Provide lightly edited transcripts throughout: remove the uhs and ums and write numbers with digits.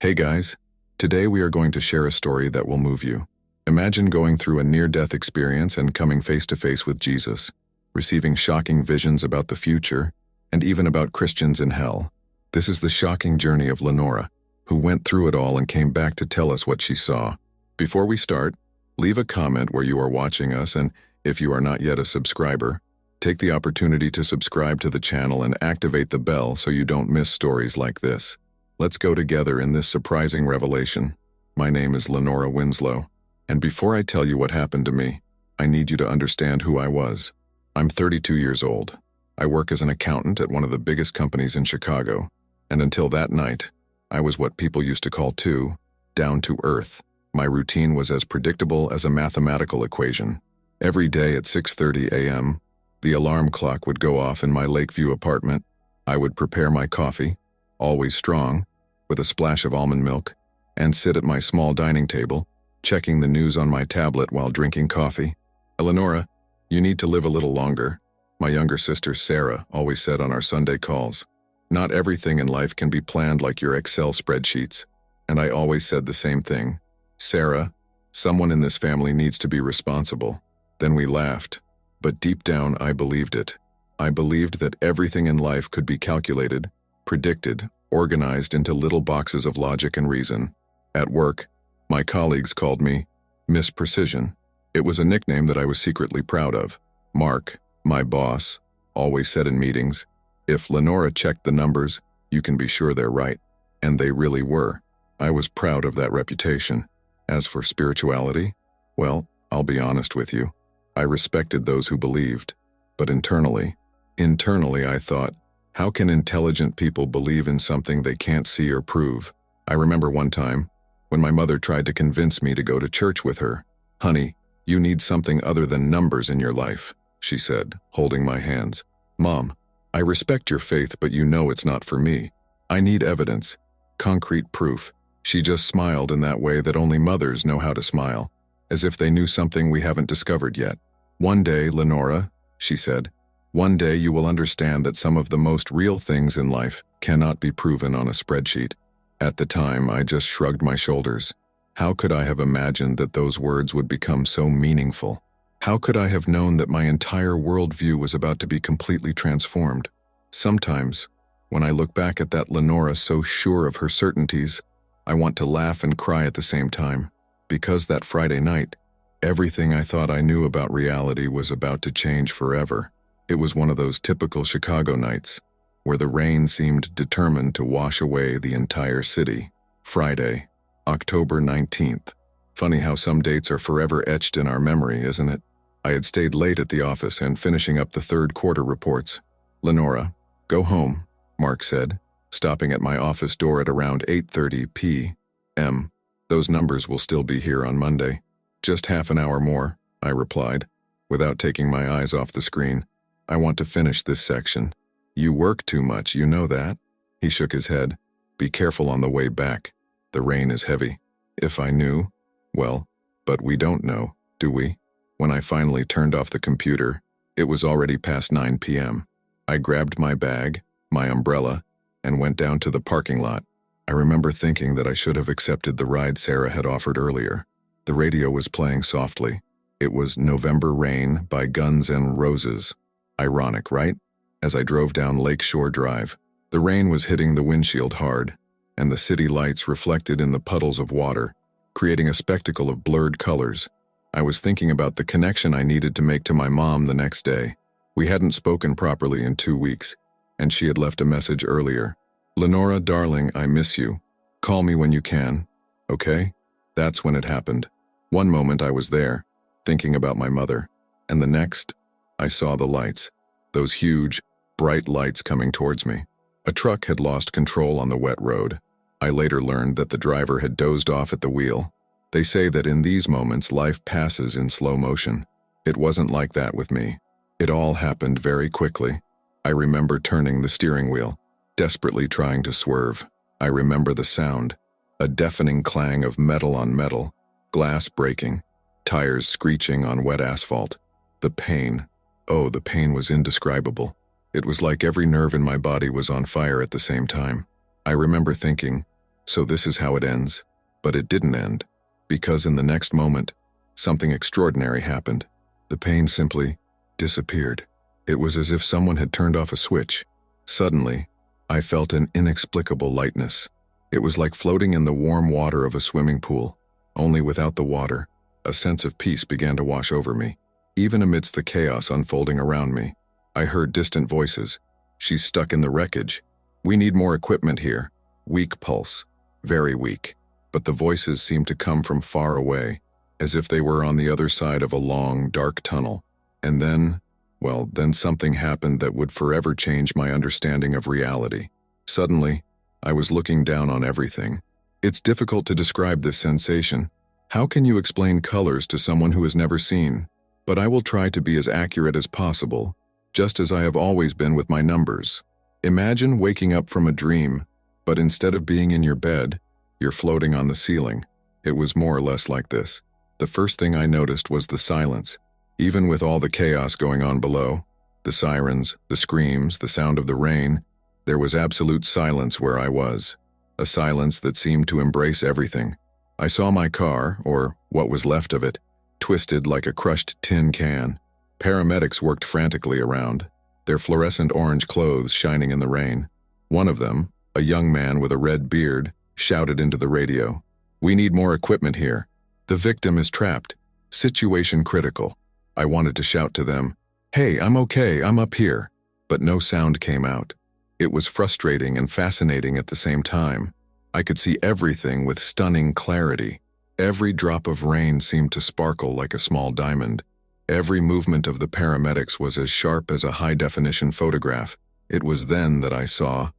Hey guys, today we are going to share a story that will move you. Imagine going through a near-death experience and coming face-to-face with Jesus, receiving shocking visions about the future, and even about Christians in hell. This is the shocking journey of Lenora, who went through it all and came back to tell us what she saw. Before we start, leave a comment where you are watching us, and if you are not yet a subscriber, take the opportunity to subscribe to the channel and activate the bell so you don't miss stories like this. Let's go together in this surprising revelation. My name is Lenora Winslow, and before I tell you what happened to me, I need you to understand who I was. I'm 32 years old. I work as an accountant at one of the biggest companies in Chicago, and until that night, I was what people used to call down to earth. My routine was as predictable as a mathematical equation. Every day at 6:30 a.m., the alarm clock would go off in my Lakeview apartment. I would prepare my coffee, always strong, with a splash of almond milk, and sit at my small dining table, checking the news on my tablet while drinking coffee. "Eleonora, you need to live a little longer," my younger sister Sarah always said on our Sunday calls. "Not everything in life can be planned like your Excel spreadsheets." And I always said the same thing. "Sarah, someone in this family needs to be responsible." Then we laughed. But deep down, I believed it. I believed that everything in life could be calculated, predicted, organized into little boxes of logic and reason. At work, my colleagues called me Miss Precision. It was a nickname that I was secretly proud of. Mark, my boss, always said in meetings, "If Lenora checked the numbers, you can be sure they're right." And they really were. I was proud of that reputation. As for spirituality, well, I'll be honest with you. I respected those who believed. But internally I thought, how can intelligent people believe in something they can't see or prove? I remember one time, when my mother tried to convince me to go to church with her. "Honey, you need something other than numbers in your life," she said, holding my hands. "Mom, I respect your faith, but you know it's not for me. I need evidence, concrete proof." She just smiled in that way that only mothers know how to smile, as if they knew something we haven't discovered yet. "One day, Lenora," she said, "one day you will understand that some of the most real things in life cannot be proven on a spreadsheet." At the time, I just shrugged my shoulders. How could I have imagined that those words would become so meaningful? How could I have known that my entire worldview was about to be completely transformed? Sometimes, when I look back at that Lenora so sure of her certainties, I want to laugh and cry at the same time. Because that Friday night, everything I thought I knew about reality was about to change forever. It was one of those typical Chicago nights, where the rain seemed determined to wash away the entire city. Friday, October 19th. Funny how some dates are forever etched in our memory, isn't it? I had stayed late at the office and finishing up the third quarter reports. "Lenora, go home," Mark said, stopping at my office door at around 8:30 p.m. "Those numbers will still be here on Monday." "Just half an hour more," I replied, without taking my eyes off the screen. "I want to finish this section." "You work too much, you know that?" He shook his head. "Be careful on the way back. The rain is heavy." If I knew, well, but we don't know, do we? When I finally turned off the computer, it was already past 9 p.m. I grabbed my bag, my umbrella, and went down to the parking lot. I remember thinking that I should have accepted the ride Sarah had offered earlier. The radio was playing softly. It was November Rain by Guns N' Roses. Ironic, right? As I drove down Lakeshore Drive, the rain was hitting the windshield hard, and the city lights reflected in the puddles of water, creating a spectacle of blurred colors. I was thinking about the connection I needed to make to my mom the next day. We hadn't spoken properly in 2 weeks, and she had left a message earlier. "Lenora, darling, I miss you. Call me when you can, okay?" That's when it happened. One moment I was there, thinking about my mother, and the next, I saw the lights. Those huge, bright lights coming towards me. A truck had lost control on the wet road. I later learned that the driver had dozed off at the wheel. They say that in these moments life passes in slow motion. It wasn't like that with me. It all happened very quickly. I remember turning the steering wheel, desperately trying to swerve. I remember the sound, a deafening clang of metal on metal, glass breaking, tires screeching on wet asphalt. The pain, oh, the pain was indescribable. It was like every nerve in my body was on fire at the same time. I remember thinking, So this is how it ends. But it didn't end, because in the next moment, something extraordinary happened. The pain simply disappeared. It was as if someone had turned off a switch. Suddenly, I felt an inexplicable lightness. It was like floating in the warm water of a swimming pool, only without the water. A sense of peace began to wash over me. Even amidst the chaos unfolding around me, I heard distant voices. "She's stuck in the wreckage. We need more equipment here." Weak pulse. Very weak. But the voices seemed to come from far away, as if they were on the other side of a long, dark tunnel. And then something happened that would forever change my understanding of reality. Suddenly, I was looking down on everything. It's difficult to describe this sensation. How can you explain colors to someone who has never seen? But I will try to be as accurate as possible, just as I have always been with my numbers. Imagine waking up from a dream, but instead of being in your bed, you're floating on the ceiling. It was more or less like this. The first thing I noticed was the silence. Even with all the chaos going on below, the sirens, the screams, the sound of the rain, there was absolute silence where I was. A silence that seemed to embrace everything. I saw my car, or what was left of it, twisted like a crushed tin can. Paramedics worked frantically around, their fluorescent orange clothes shining in the rain. One of them, a young man with a red beard, shouted into the radio, "We need more equipment here. The victim is trapped. Situation critical." I wanted to shout to them, "Hey, I'm okay, I'm up here." But no sound came out. It was frustrating and fascinating at the same time. I could see everything with stunning clarity. Every drop of rain seemed to sparkle like a small diamond. Every movement of the paramedics was as sharp as a high-definition photograph. It was then that I saw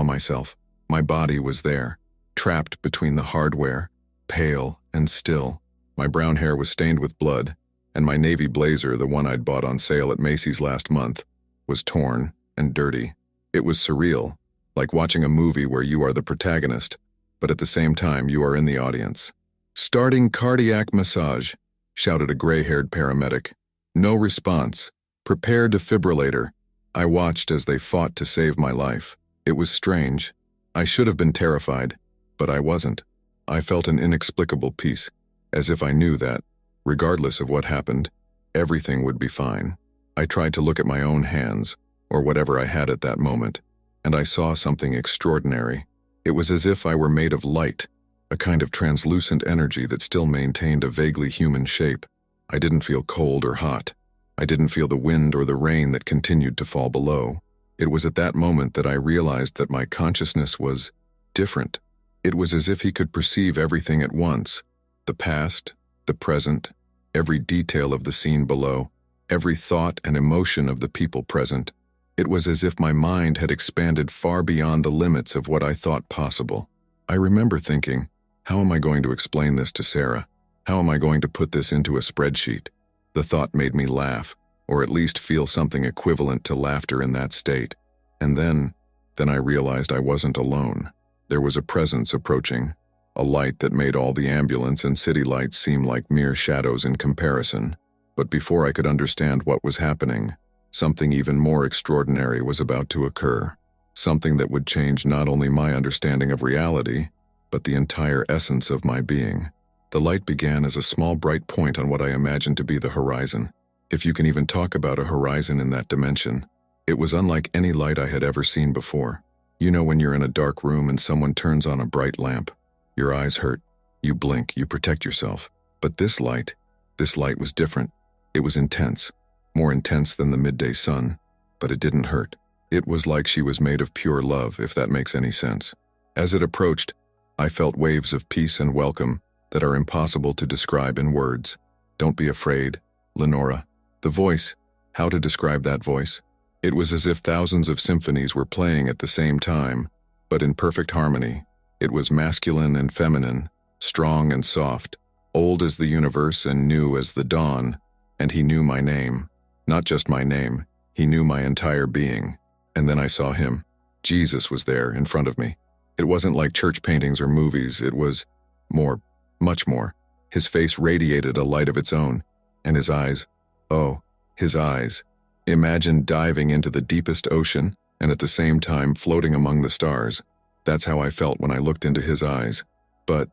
myself. My body was there, trapped between the hardware, pale and still. My brown hair was stained with blood, and my navy blazer, the one I'd bought on sale at Macy's last month, was torn and dirty. It was surreal, like watching a movie where you are the protagonist, but at the same time you are in the audience. "Starting cardiac massage," shouted a gray-haired paramedic. No response. "Prepare defibrillator." I watched as they fought to save my life. It was strange. I should have been terrified, but I wasn't. I felt an inexplicable peace, as if I knew that, regardless of what happened, everything would be fine. I tried to look at my own hands, or whatever I had at that moment, and I saw something extraordinary. It was as if I were made of light, a kind of translucent energy that still maintained a vaguely human shape. I didn't feel cold or hot. I didn't feel the wind or the rain that continued to fall below. It was at that moment that I realized that my consciousness was different. It was as if he could perceive everything at once, the past, the present, every detail of the scene below, every thought and emotion of the people present. It was as if my mind had expanded far beyond the limits of what I thought possible. I remember thinking, how am I going to explain this to Sarah? How am I going to put this into a spreadsheet? The thought made me laugh, or at least feel something equivalent to laughter in that state. And then I realized I wasn't alone. There was a presence approaching, a light that made all the ambulance and city lights seem like mere shadows in comparison. But before I could understand what was happening, something even more extraordinary was about to occur. Something that would change not only my understanding of reality, but the entire essence of my being. The light began as a small bright point on what I imagined to be the horizon. If you can even talk about a horizon in that dimension, it was unlike any light I had ever seen before. You know when you're in a dark room and someone turns on a bright lamp, your eyes hurt, you blink, you protect yourself. But this light was different. It was intense, more intense than the midday sun, but it didn't hurt. It was like she was made of pure love, if that makes any sense. As it approached, I felt waves of peace and welcome that are impossible to describe in words. "Don't be afraid, Lenora." The voice, how to describe that voice? It was as if thousands of symphonies were playing at the same time, but in perfect harmony. It was masculine and feminine, strong and soft, old as the universe and new as the dawn, and he knew my name. Not just my name, he knew my entire being. And then I saw him. Jesus was there in front of me. It wasn't like church paintings or movies, it was more, much more. His face radiated a light of its own, and his eyes, oh, his eyes. Imagine diving into the deepest ocean and at the same time floating among the stars. That's how I felt when I looked into his eyes. But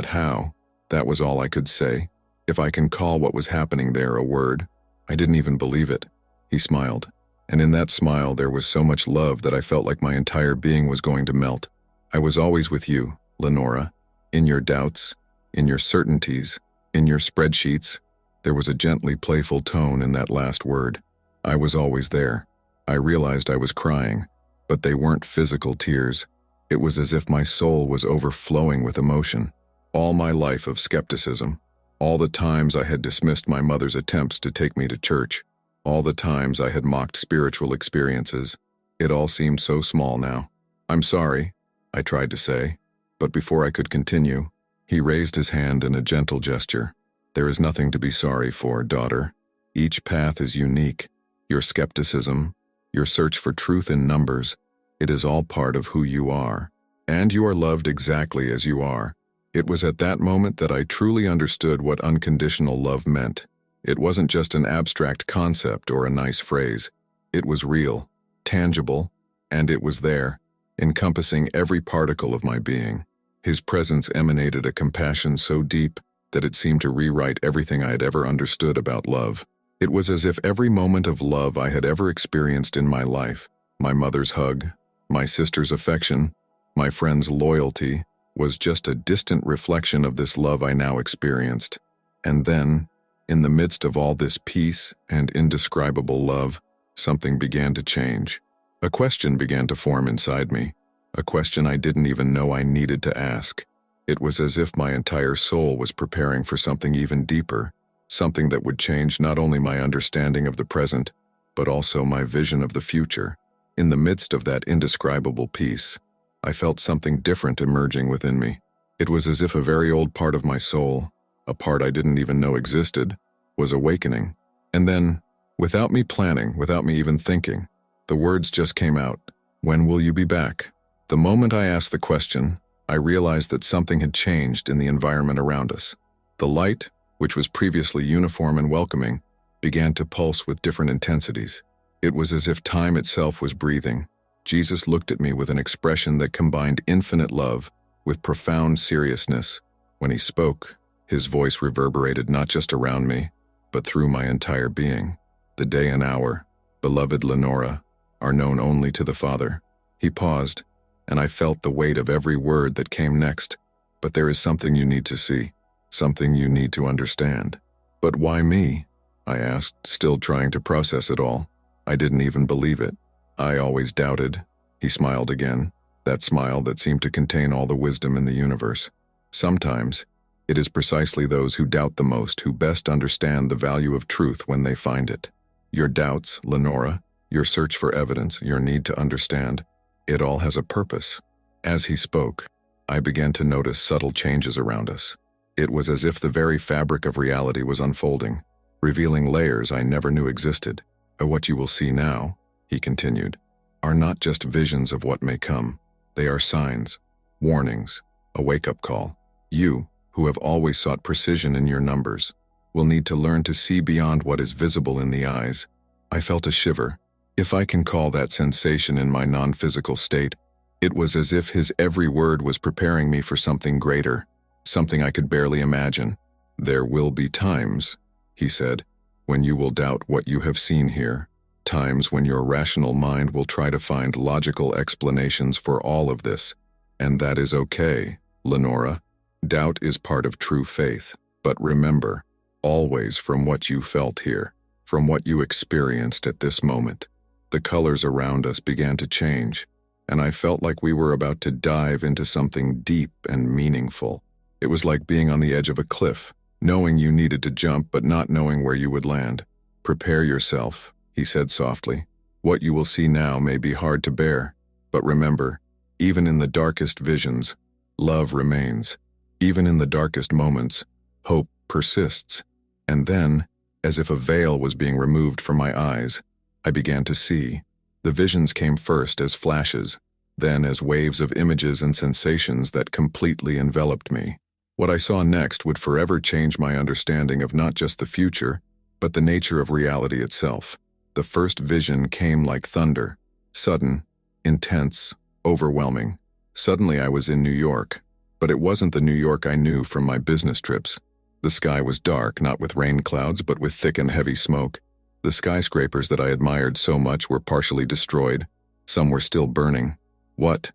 how? That was all I could say. If I can call what was happening there a word. I didn't even believe it. He smiled. And in that smile there was so much love that I felt like my entire being was going to melt. I was always with you, Lenora. In your doubts, in your certainties, in your spreadsheets. There was a gently playful tone in that last word. I was always there. I realized I was crying, but they weren't physical tears. It was as if my soul was overflowing with emotion. All my life of skepticism, all the times I had dismissed my mother's attempts to take me to church, all the times I had mocked spiritual experiences, it all seemed so small now. I'm sorry, I tried to say, but before I could continue, he raised his hand in a gentle gesture. There is nothing to be sorry for, daughter. Each path is unique. Your skepticism, your search for truth in numbers, it is all part of who you are. And you are loved exactly as you are. It was at that moment that I truly understood what unconditional love meant. It wasn't just an abstract concept or a nice phrase. It was real, tangible, and it was there, encompassing every particle of my being. His presence emanated a compassion so deep that it seemed to rewrite everything I had ever understood about love. It was as if every moment of love I had ever experienced in my life, my mother's hug, my sister's affection, my friend's loyalty, was just a distant reflection of this love I now experienced. And then, in the midst of all this peace and indescribable love, something began to change. A question began to form inside me, a question I didn't even know I needed to ask. It was as if my entire soul was preparing for something even deeper, something that would change not only my understanding of the present, but also my vision of the future. In the midst of that indescribable peace, I felt something different emerging within me. It was as if a very old part of my soul, a part I didn't even know existed, was awakening. And then, without me planning, without me even thinking, the words just came out. When will you be back? The moment I asked the question, I realized that something had changed in the environment around us. The light, which was previously uniform and welcoming, began to pulse with different intensities. It was as if time itself was breathing. Jesus looked at me with an expression that combined infinite love with profound seriousness. When he spoke, his voice reverberated not just around me, but through my entire being. The day and hour, beloved Lenora, are known only to the Father. He paused, and I felt the weight of every word that came next. But there is something you need to see, something you need to understand. But why me? I asked, still trying to process it all. I didn't even believe it. I always doubted. He smiled again, that smile that seemed to contain all the wisdom in the universe. Sometimes, it is precisely those who doubt the most who best understand the value of truth when they find it. Your doubts, Lenora, your search for evidence, your need to understand, it all has a purpose. As he spoke, I began to notice subtle changes around us. It was as if the very fabric of reality was unfolding, revealing layers I never knew existed. What you will see now, he continued, are not just visions of what may come. They are signs, warnings, a wake-up call. You, who have always sought precision in your numbers, will need to learn to see beyond what is visible in the eyes. I felt a shiver. If I can call that sensation in my non-physical state, it was as if his every word was preparing me for something greater, something I could barely imagine. There will be times, he said, when you will doubt what you have seen here, times when your rational mind will try to find logical explanations for all of this. And that is okay, Lenora. Doubt is part of true faith. But remember, always from what you felt here, from what you experienced at this moment. The colors around us began to change, and I felt like we were about to dive into something deep and meaningful. It was like being on the edge of a cliff, knowing you needed to jump but not knowing where you would land. Prepare yourself, he said softly. What you will see now may be hard to bear, but remember, even in the darkest visions, love remains. Even in the darkest moments, hope persists. And then, as if a veil was being removed from my eyes, I began to see. The visions came first as flashes, then as waves of images and sensations that completely enveloped me. What I saw next would forever change my understanding of not just the future, but the nature of reality itself. The first vision came like thunder, sudden, intense, overwhelming. Suddenly I was in New York, but it wasn't the New York I knew from my business trips. The sky was dark, not with rain clouds, but with thick and heavy smoke. The skyscrapers that I admired so much were partially destroyed. Some were still burning. What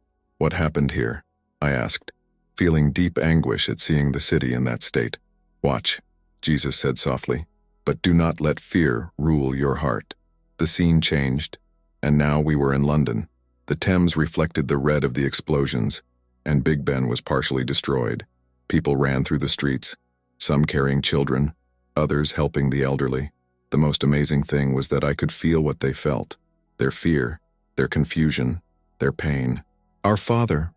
happened here? I asked, feeling deep anguish at seeing the city in that state. Watch, Jesus said softly, but do not let fear rule your heart. The scene changed, and now we were in London. The Thames reflected the red of the explosions, and Big Ben was partially destroyed. People ran through the streets, some carrying children, others helping the elderly. The most amazing thing was that I could feel what they felt, their fear, their confusion, their pain. Our Father,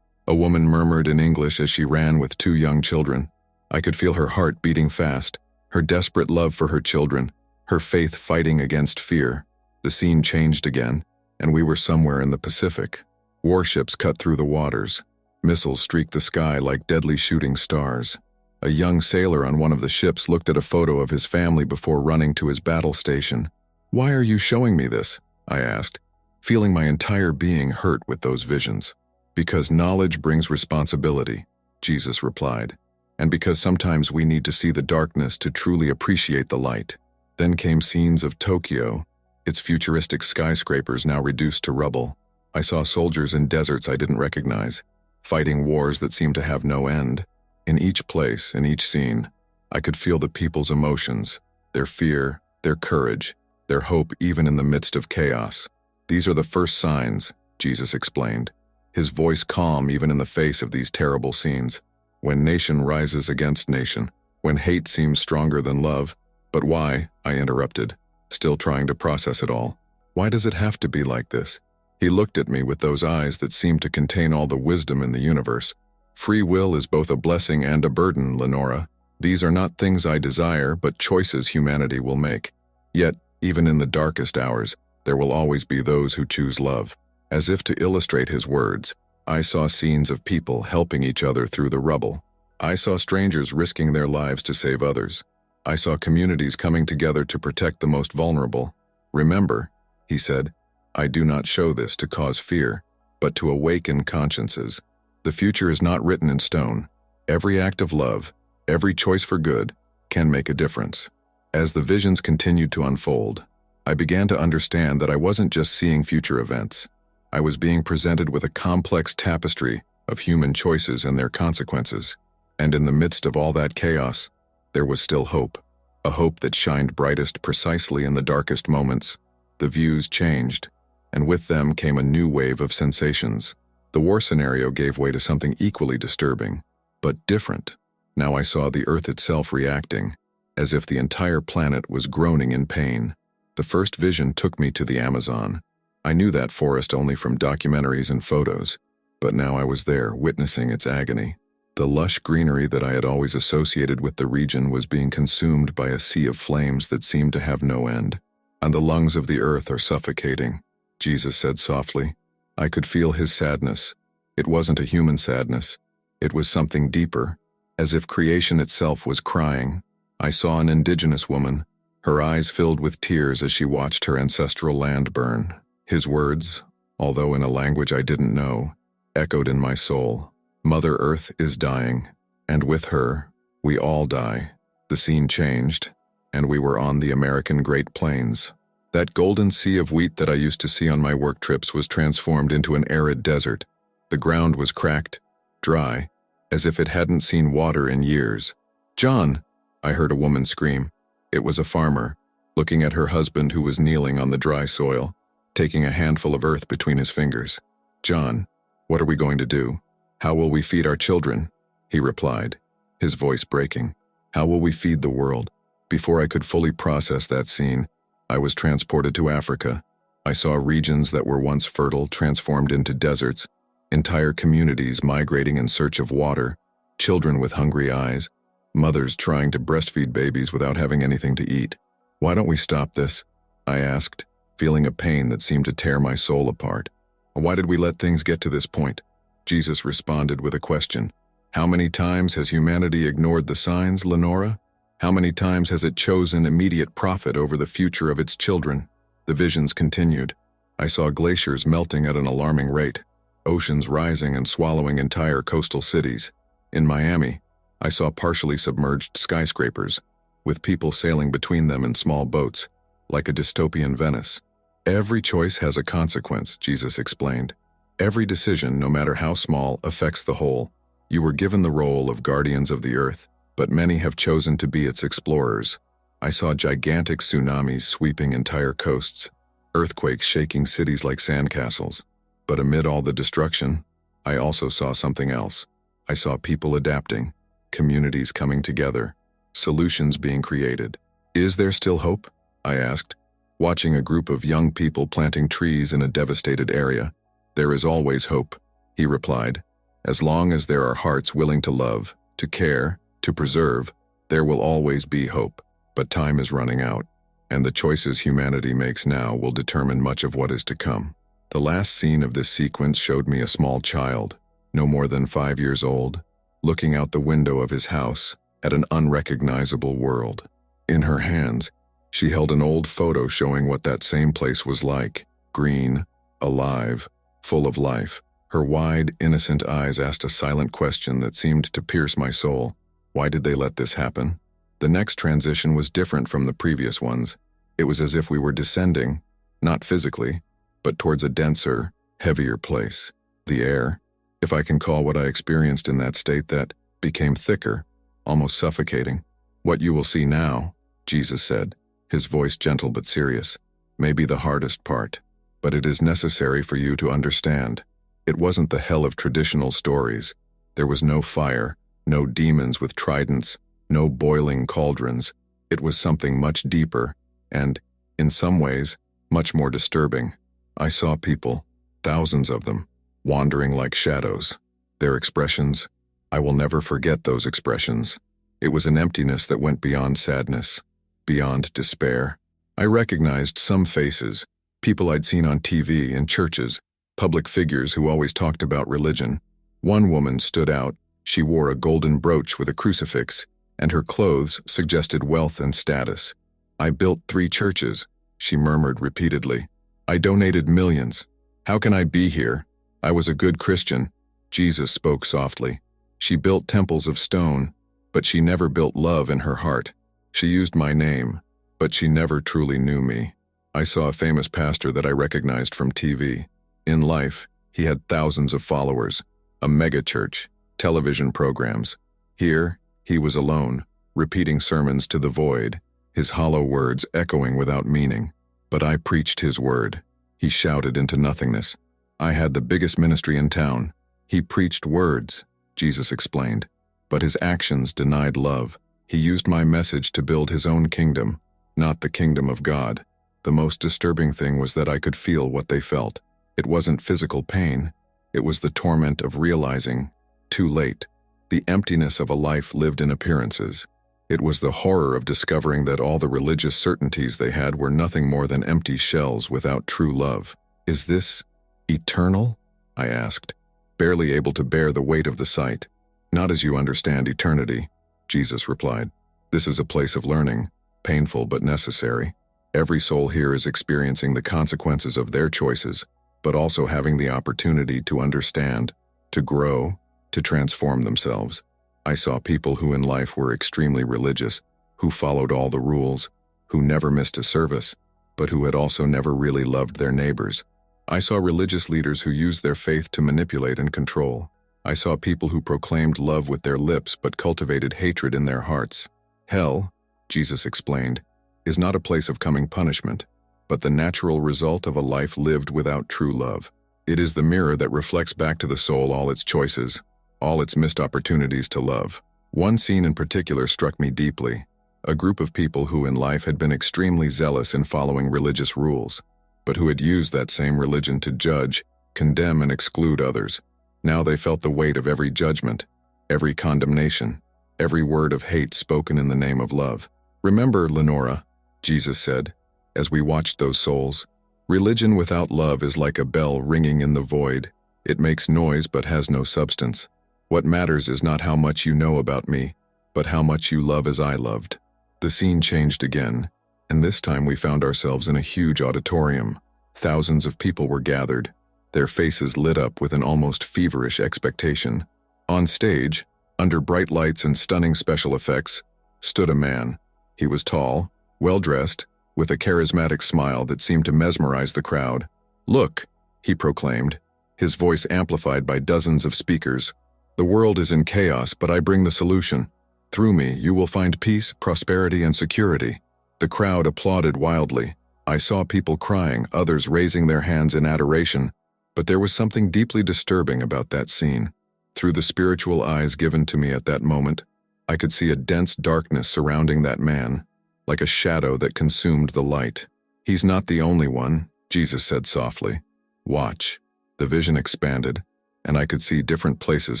a woman murmured in English as she ran with 2 young children. I could feel her heart beating fast, her desperate love for her children, her faith fighting against fear. The scene changed again, and we were somewhere in the Pacific. Warships cut through the waters. Missiles streaked the sky like deadly shooting stars. A young sailor on one of the ships looked at a photo of his family before running to his battle station. Why are you showing me this? I asked, feeling my entire being hurt with those visions. Because knowledge brings responsibility, Jesus replied, and because sometimes we need to see the darkness to truly appreciate the light. Then came scenes of Tokyo, its futuristic skyscrapers now reduced to rubble. I saw soldiers in deserts I didn't recognize, fighting wars that seemed to have no end. In each place, in each scene, I could feel the people's emotions, their fear, their courage, their hope even in the midst of chaos. These are the first signs, Jesus explained, his voice calm even in the face of these terrible scenes. When nation rises against nation, when hate seems stronger than love. But why? I interrupted, still trying to process it all. Why does it have to be like this? He looked at me with those eyes that seemed to contain all the wisdom in the universe. Free will is both a blessing and a burden, Lenora. These are not things I desire, but choices humanity will make. Yet, even in the darkest hours, there will always be those who choose love. As if to illustrate his words, I saw scenes of people helping each other through the rubble. I saw strangers risking their lives to save others. I saw communities coming together to protect the most vulnerable. Remember, he said, I do not show this to cause fear, but to awaken consciences. The future is not written in stone. Every act of love, every choice for good, can make a difference. As the visions continued to unfold, I began to understand that I wasn't just seeing future events. I was being presented with a complex tapestry of human choices and their consequences. And in the midst of all that chaos, there was still hope. A hope that shined brightest precisely in the darkest moments. The views changed, and with them came a new wave of sensations. The war scenario gave way to something equally disturbing, but different. Now I saw the earth itself reacting, as if the entire planet was groaning in pain. The first vision took me to the Amazon. I knew that forest only from documentaries and photos, but now I was there, witnessing its agony. The lush greenery that I had always associated with the region was being consumed by a sea of flames that seemed to have no end. And the lungs of the earth are suffocating, Jesus said softly. I could feel his sadness. It wasn't a human sadness. It was something deeper, as if creation itself was crying. I saw an indigenous woman, her eyes filled with tears as she watched her ancestral land burn. His words, although in a language I didn't know, echoed in my soul. Mother Earth is dying, and with her, we all die. The scene changed, and we were on the American Great Plains. That golden sea of wheat that I used to see on my work trips was transformed into an arid desert. The ground was cracked, dry, as if it hadn't seen water in years. John, I heard a woman scream. It was a farmer, looking at her husband who was kneeling on the dry soil, taking a handful of earth between his fingers. John, what are we going to do? How will we feed our children? He replied, his voice breaking. How will we feed the world? Before I could fully process that scene, I was transported to Africa. I saw regions that were once fertile transformed into deserts, entire communities migrating in search of water, children with hungry eyes, mothers trying to breastfeed babies without having anything to eat. Why don't we stop this? I asked, feeling a pain that seemed to tear my soul apart. Why did we let things get to this point? Jesus responded with a question. How many times has humanity ignored the signs, Lenora? How many times has it chosen immediate profit over the future of its children? The visions continued. I saw glaciers melting at an alarming rate. oceans rising and swallowing entire coastal cities. In Miami, I saw partially submerged skyscrapers, with people sailing between them in small boats, like a dystopian Venice. Every choice has a consequence, Jesus explained. Every decision, no matter how small, affects the whole. You were given the role of guardians of the earth, but many have chosen to be its explorers. I saw gigantic tsunamis sweeping entire coasts, earthquakes shaking cities like sandcastles. But amid all the destruction, I also saw something else. I saw people adapting, communities coming together, solutions being created. Is there still hope? I asked, watching a group of young people planting trees in a devastated area. There is always hope, he replied. As long as there are hearts willing to love, to care, to preserve, there will always be hope. But time is running out, and the choices humanity makes now will determine much of what is to come. The last scene of this sequence showed me a small child, no more than 5 years old, looking out the window of his house at an unrecognizable world. In her hands, she held an old photo showing what that same place was like: green, alive, full of life. Her wide, innocent eyes asked a silent question that seemed to pierce my soul. Why did they let this happen? The next transition was different from the previous ones. It was as if we were descending, not physically, but towards a denser, heavier place. The air, if I can call what I experienced in that state, that became thicker, almost suffocating. What you will see now, Jesus said, his voice gentle but serious, may be the hardest part, but it is necessary for you to understand. It wasn't the hell of traditional stories. There was no fire, no demons with tridents, no boiling cauldrons. It was something much deeper and, in some ways, much more disturbing. I saw people, thousands of them, wandering like shadows. Their expressions, I will never forget those expressions. It was an emptiness that went beyond sadness, beyond despair. I recognized some faces, people I'd seen on TV, in churches, public figures who always talked about religion. One woman stood out. She wore a golden brooch with a crucifix, and her clothes suggested wealth and status. I built 3 churches, she murmured repeatedly. I donated millions. How can I be here? I was a good Christian. Jesus spoke softly. She built temples of stone, but she never built love in her heart. She used my name, but she never truly knew me. I saw a famous pastor that I recognized from TV. In life, he had thousands of followers, a megachurch, television programs. Here, he was alone, repeating sermons to the void, his hollow words echoing without meaning. But I preached his word. He shouted into nothingness. I had the biggest ministry in town. He preached words, Jesus explained, but his actions denied love. He used my message to build his own kingdom, not the kingdom of God. The most disturbing thing was that I could feel what they felt. It wasn't physical pain. It was the torment of realizing, too late, the emptiness of a life lived in appearances. It was the horror of discovering that all the religious certainties they had were nothing more than empty shells without true love. Is this eternal? I asked, barely able to bear the weight of the sight. Not as you understand eternity, Jesus replied. This is a place of learning, painful but necessary. Every soul here is experiencing the consequences of their choices, but also having the opportunity to understand, to grow, to transform themselves. I saw people who in life were extremely religious, who followed all the rules, who never missed a service, but who had also never really loved their neighbors. I saw religious leaders who used their faith to manipulate and control. I saw people who proclaimed love with their lips but cultivated hatred in their hearts. Hell, Jesus explained, is not a place of coming punishment, but the natural result of a life lived without true love. It is the mirror that reflects back to the soul all its choices, all its missed opportunities to love. One scene in particular struck me deeply. A group of people who in life had been extremely zealous in following religious rules, but who had used that same religion to judge, condemn, and exclude others. Now they felt the weight of every judgment, every condemnation, every word of hate spoken in the name of love. Remember, Lenora, Jesus said, as we watched those souls, religion without love is like a bell ringing in the void. It makes noise but has no substance. What matters is not how much you know about me, but how much you love as I loved. The scene changed again, and this time we found ourselves in a huge auditorium. Thousands of people were gathered, their faces lit up with an almost feverish expectation. On stage, under bright lights and stunning special effects, stood a man. He was tall, well-dressed, with a charismatic smile that seemed to mesmerize the crowd. "Look," he proclaimed, his voice amplified by dozens of speakers. "The world is in chaos, but I bring the solution. Through me, you will find peace, prosperity, and security." The crowd applauded wildly. I saw people crying, others raising their hands in adoration, but there was something deeply disturbing about that scene. Through the spiritual eyes given to me at that moment, I could see a dense darkness surrounding that man, like a shadow that consumed the light. "He's not the only one," Jesus said softly. "Watch." The vision expanded, and I could see different places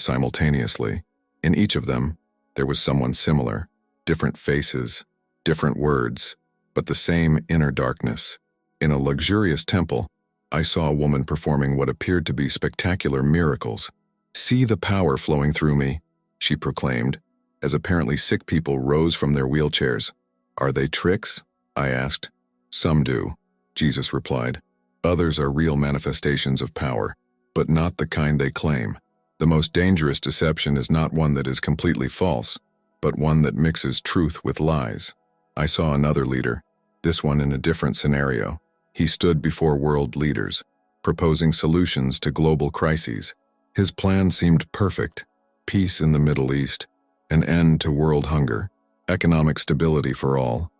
simultaneously. In each of them, there was someone similar, different faces, different words, but the same inner darkness. In a luxurious temple, I saw a woman performing what appeared to be spectacular miracles. "See the power flowing through me," she proclaimed, as apparently sick people rose from their wheelchairs. "Are they tricks?" I asked. "Some do," Jesus replied. "Others are real manifestations of power, but not the kind they claim. The most dangerous deception is not one that is completely false, but one that mixes truth with lies." I saw another leader, this one in a different scenario. He stood before world leaders, proposing solutions to global crises. His plan seemed perfect: peace in the Middle East, an end to world hunger, economic stability for all.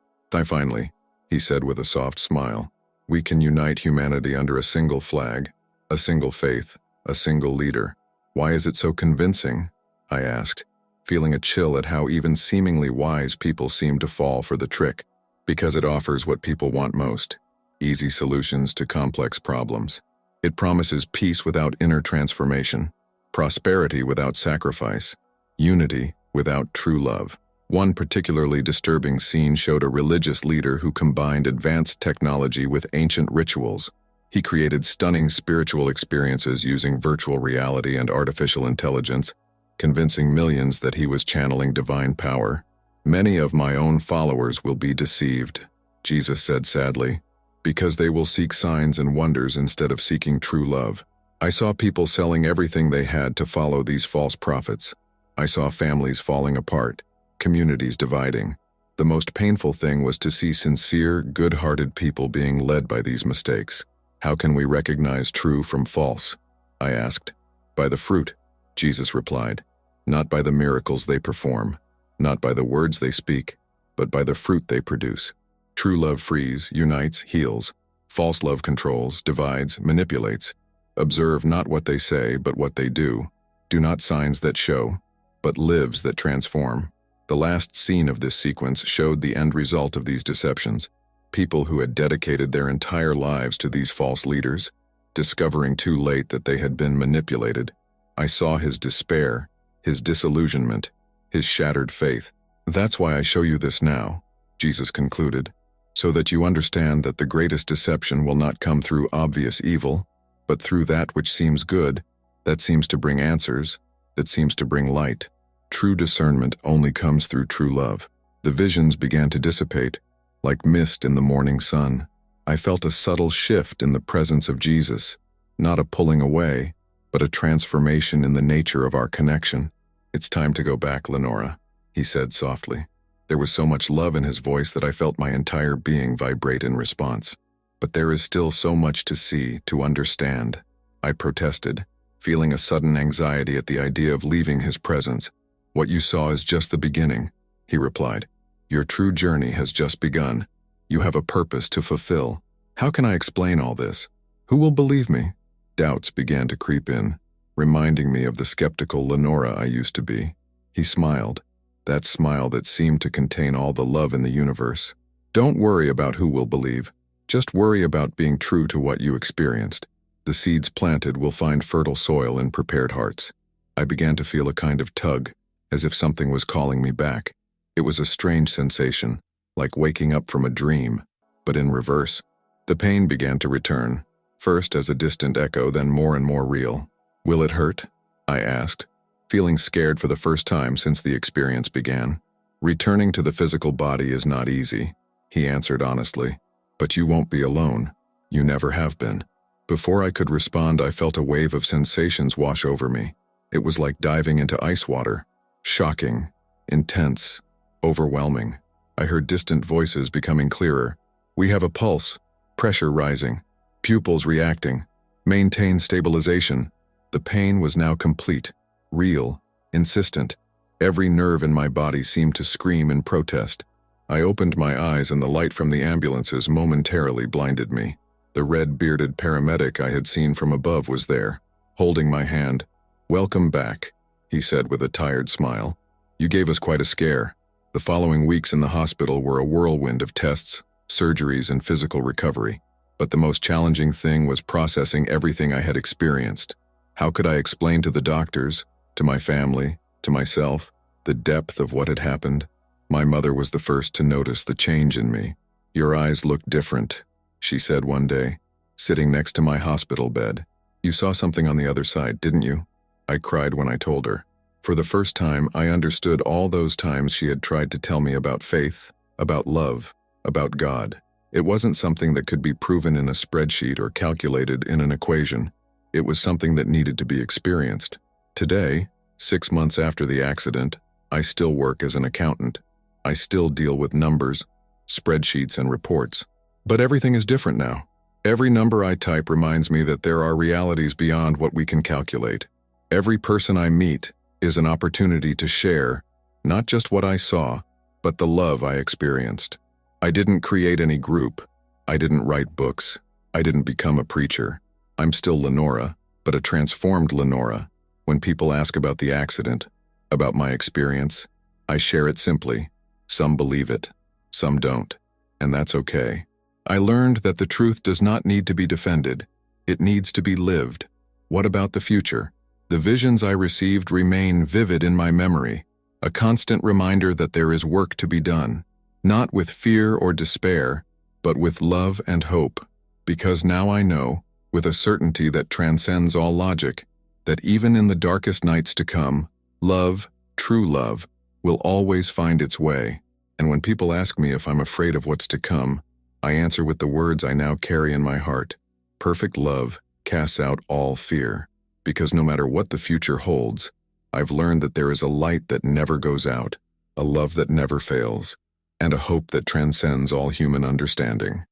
Finally, he said with a soft smile, "We can unite humanity under a single flag, a single faith, a single leader." "Why is it so convincing?" I asked, feeling a chill at how even seemingly wise people seem to fall for the trick. "Because it offers what people want most: easy solutions to complex problems. It promises peace without inner transformation, prosperity without sacrifice, unity without true love." One particularly disturbing scene showed a religious leader who combined advanced technology with ancient rituals. He created stunning spiritual experiences using virtual reality and artificial intelligence, convincing millions that he was channeling divine power. "Many of my own followers will be deceived," Jesus said sadly, "because they will seek signs and wonders instead of seeking true love." I saw people selling everything they had to follow these false prophets. I saw families falling apart, communities dividing. The most painful thing was to see sincere, good-hearted people being led by these mistakes. "How can we recognize true from false?" I asked. "By the fruit," Jesus replied. "Not by the miracles they perform, not by the words they speak, but by the fruit they produce." True love frees, unites, heals. False love controls, divides, manipulates. Observe not what they say, but what they do. Do not signs that show, but lives that transform. The last scene of this sequence showed the end result of these deceptions. People who had dedicated their entire lives to these false leaders, discovering too late that they had been manipulated. I saw his despair, his disillusionment, his shattered faith. "That's why I show you this now," Jesus concluded, "so that you understand that the greatest deception will not come through obvious evil, but through that which seems good, that seems to bring answers, that seems to bring light. True discernment only comes through true love." The visions began to dissipate, like mist in the morning sun. I felt a subtle shift in the presence of Jesus, not a pulling away, but a transformation in the nature of our connection. "It's time to go back, Lenora," he said softly. There was so much love in his voice that I felt my entire being vibrate in response. "But there is still so much to see, to understand," I protested, feeling a sudden anxiety at the idea of leaving his presence. "What you saw is just the beginning," he replied. "Your true journey has just begun. You have a purpose to fulfill." How can I explain all this? Who will believe me? Doubts began to creep in, reminding me of the skeptical Lenora I used to be. He smiled, that smile that seemed to contain all the love in the universe. "Don't worry about who will believe. Just worry about being true to what you experienced. The seeds planted will find fertile soil in prepared hearts." I began to feel a kind of tug, as if something was calling me back. It was a strange sensation, like waking up from a dream, but in reverse. The pain began to return, first as a distant echo, then more and more real. "Will it hurt?" I asked, feeling scared for the first time since the experience began. "Returning to the physical body is not easy," he answered honestly. "But you won't be alone. You never have been." Before I could respond, I felt a wave of sensations wash over me. It was like diving into ice water. Shocking, intense, overwhelming. I heard distant voices becoming clearer. We have a pulse, pressure rising, pupils reacting. Maintain stabilization. The pain was now complete, real, insistent. Every nerve in my body seemed to scream in protest. I opened my eyes and the light from the ambulances momentarily blinded me. The red-bearded paramedic I had seen from above was there, holding my hand. "Welcome back," he said with a tired smile. "You gave us quite a scare." The following weeks in the hospital were a whirlwind of tests, surgeries, and physical recovery. But the most challenging thing was processing everything I had experienced. How could I explain to the doctors, to my family, to myself, the depth of what had happened? My mother was the first to notice the change in me. "Your eyes look different," she said one day, sitting next to my hospital bed. "You saw something on the other side, didn't you?" I cried when I told her. For the first time, I understood all those times she had tried to tell me about faith, about love, about God. It wasn't something that could be proven in a spreadsheet or calculated in an equation. It was something that needed to be experienced. Today, 6 months after the accident, I still work as an accountant. I still deal with numbers, spreadsheets, and reports. But everything is different now. Every number I type reminds me that there are realities beyond what we can calculate. Every person I meet is an opportunity to share, not just what I saw, but the love I experienced. I didn't create any group. I didn't write books. I didn't become a preacher. I'm still Lenora, but a transformed Lenora. When people ask about the accident, about my experience, I share it simply. Some believe it, some don't, and that's okay. I learned that the truth does not need to be defended. It needs to be lived. What about the future? The visions I received remain vivid in my memory, a constant reminder that there is work to be done, not with fear or despair, but with love and hope. Because now I know, with a certainty that transcends all logic, that even in the darkest nights to come, love, true love, will always find its way. And when people ask me if I'm afraid of what's to come, I answer with the words I now carry in my heart. Perfect love casts out all fear. Because no matter what the future holds, I've learned that there is a light that never goes out, a love that never fails, and a hope that transcends all human understanding.